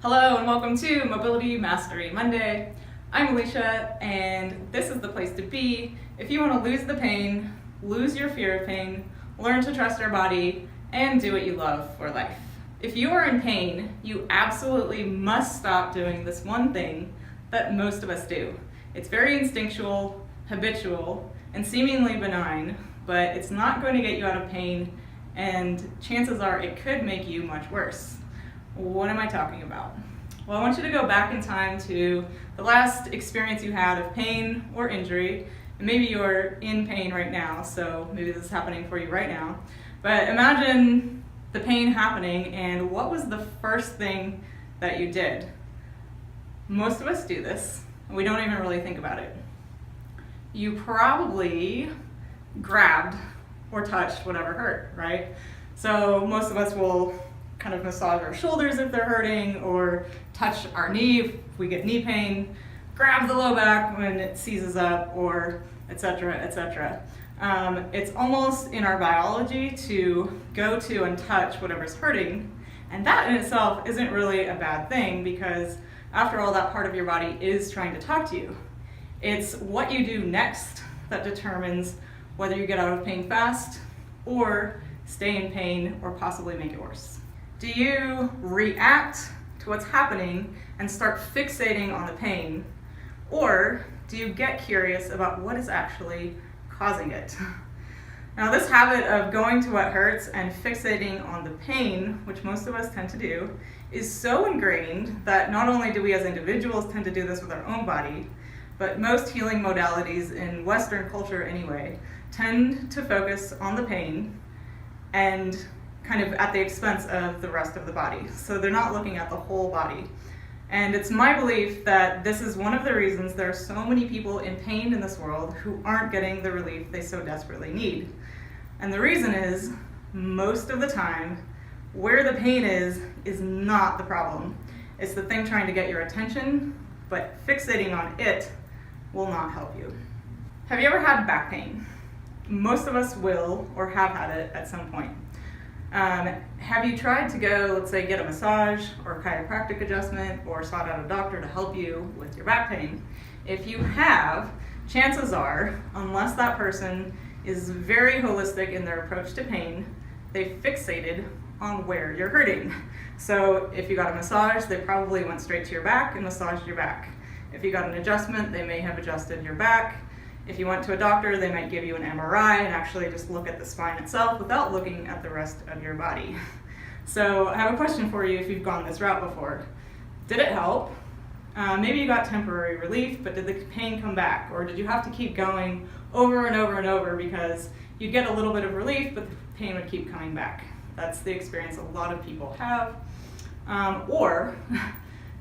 Hello and welcome to Mobility Mastery Monday. I'm Alicia and this is the place to be if you want to lose the pain, lose your fear of pain, learn to trust your body, and do what you love for life. If you are in pain, you absolutely must stop doing this one thing that most of us do. It's very instinctual, habitual, and seemingly benign, but it's not going to get you out of pain, and chances are it could make you much worse. What am I talking about? Well, I want you to go back in time to the last experience you had of pain or injury. And maybe you're in pain right now, so maybe this is happening for you right now. But imagine the pain happening, and what was the first thing that you did? Most of us do this, and we don't even really think about it. You probably grabbed or touched whatever hurt, right? So most of us will kind of massage our shoulders if they're hurting, or touch our knee if we get knee pain, grab the low back when it seizes up, or etc., etc. It's almost in our biology to go to and touch whatever's hurting, and that in itself isn't really a bad thing, because after all, that part of your body is trying to talk to you. It's what you do next that determines whether you get out of pain fast or stay in pain or possibly make it worse. Do you react to what's happening and start fixating on the pain, or do you get curious about what is actually causing it? Now, this habit of going to what hurts and fixating on the pain, which most of us tend to do, is so ingrained that not only do we as individuals tend to do this with our own body, but most healing modalities in Western culture anyway tend to focus on the pain and kind of at the expense of the rest of the body. So they're not looking at the whole body. And it's my belief that this is one of the reasons there are so many people in pain in this world who aren't getting the relief they so desperately need. And the reason is, most of the time, where the pain is not the problem. It's the thing trying to get your attention, but fixating on it will not help you. Have you ever had back pain? Most of us will or have had it at some point. Have you tried to go, let's say, get a massage or a chiropractic adjustment, or sought out a doctor to help you with your back pain? If you have, chances are, unless that person is very holistic in their approach to pain, they fixated on where you're hurting. So if you got a massage, they probably went straight to your back and massaged your back. If you got an adjustment, they may have adjusted your back. If you went to a doctor, they might give you an MRI and actually just look at the spine itself without looking at the rest of your body. So I have a question for you if you've gone this route before. Did it help? Maybe you got temporary relief, but did the pain come back? Or did you have to keep going over and over and over because you'd get a little bit of relief, but the pain would keep coming back? That's the experience a lot of people have. Or,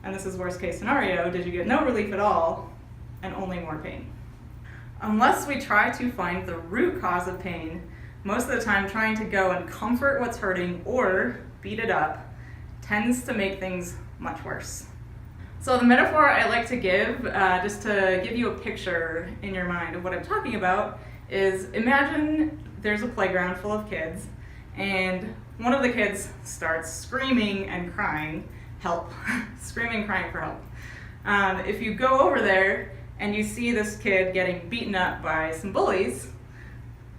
and this is worst case scenario, did you get no relief at all and only more pain? Unless we try to find the root cause of pain, most of the time trying to go and comfort what's hurting or beat it up tends to make things much worse. So the metaphor I like to give, just to give you a picture in your mind of what I'm talking about, is imagine there's a playground full of kids, and one of the kids starts screaming and crying, help, screaming, crying for help. If you go over there and you see this kid getting beaten up by some bullies,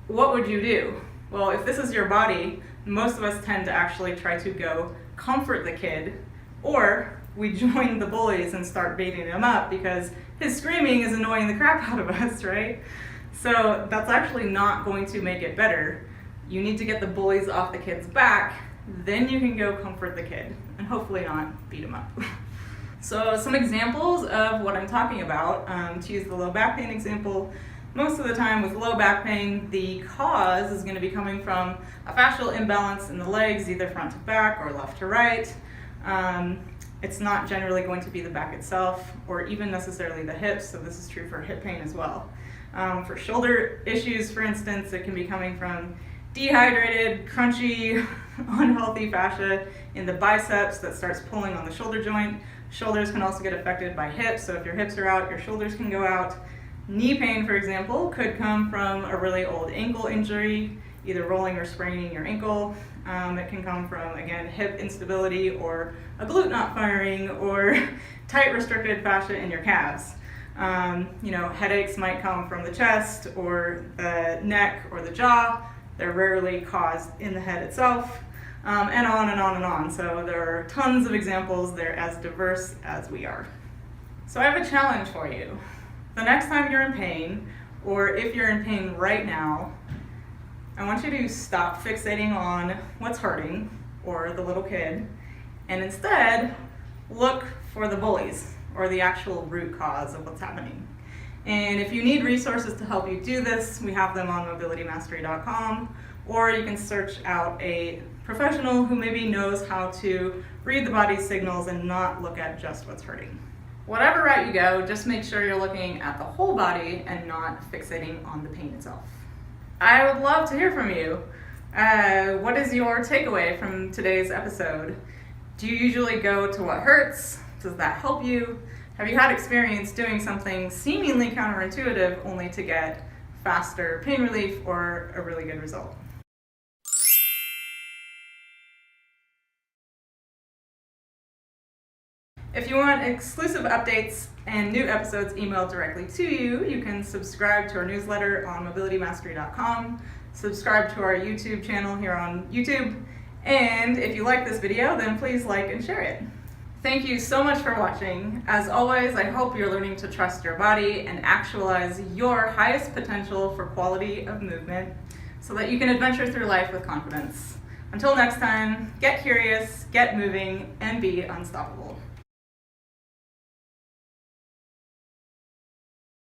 what would you do? Well, if this is your body, most of us tend to actually try to go comfort the kid, or we join the bullies and start beating him up because his screaming is annoying the crap out of us, right? So that's actually not going to make it better. You need to get the bullies off the kid's back, then you can go comfort the kid, and hopefully not beat him up. So some examples of what I'm talking about, to use the low back pain example, most of the time with low back pain, the cause is going to be coming from a fascial imbalance in the legs, either front to back or left to right. It's not generally going to be the back itself or even necessarily the hips, so this is true for hip pain as well. For shoulder issues, for instance, it can be coming from dehydrated, crunchy, unhealthy fascia in the biceps that starts pulling on the shoulder joint. Shoulders can also get affected by hips, so if your hips are out, your shoulders can go out. Knee pain, for example, could come from a really old ankle injury. either rolling or spraining your ankle. It can come from, again, hip instability or a glute not firing or tight restricted fascia in your calves. Headaches might come from the chest or the neck or the jaw. They're rarely caused in the head itself, and on and on and on. So there are tons of examples. They're as diverse as we are. So I have a challenge for you. The next time you're in pain, or if you're in pain right now, I want you to stop fixating on what's hurting or the little kid, and instead look for the bullies or the actual root cause of what's happening. And if you need resources to help you do this, we have them on mobilitymastery.com, or you can search out a professional who maybe knows how to read the body's signals and not look at just what's hurting. Whatever route you go, just make sure you're looking at the whole body and not fixating on the pain itself. I would love to hear from you. What is your takeaway from today's episode? Do you usually go to what hurts? Does that help you? Have you had experience doing something seemingly counterintuitive only to get faster pain relief or a really good result? If you want exclusive updates and new episodes emailed directly to you, you can subscribe to our newsletter on mobilitymastery.com, subscribe to our YouTube channel here on YouTube, and if you like this video, then please like and share it. Thank you so much for watching. As always, I hope you're learning to trust your body and actualize your highest potential for quality of movement so that you can adventure through life with confidence. Until next time, get curious, get moving, and be unstoppable.